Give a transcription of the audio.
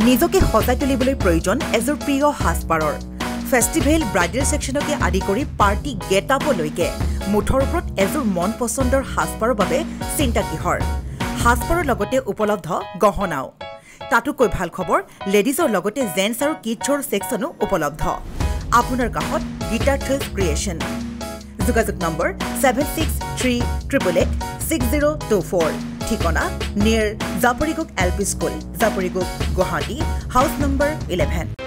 নিজকে সজাই তুলিবলৈ প্ৰয়োজন এজোৰ প্ৰিয় সাজপাৰৰ ফেষ্টিভেল ব্ৰাইডেল সেকশনকে আদি কৰি পাৰ্টি গেট আপলৈকে মুঠৰ ওপৰত এজোৰ মন পছন্দৰ সাজপাৰৰ বাবে চিন্তা কিহৰ সাজপাৰৰ লগতে উপলব্ধ গহনাও তাতোকৈ ভাল খবৰ লেডিজৰ লগতে জেন্টছ আৰু কিডছৰ সেকশনো উপলব্ধ আপোনাৰ কাষত গিটাৰ থিলছ ক্ৰিয়েচন যোগাযোগ নম্বৰ 7638886024 ঠিকনা near Japorigog LP school Japorigog Guwahati house নম্বৰ 11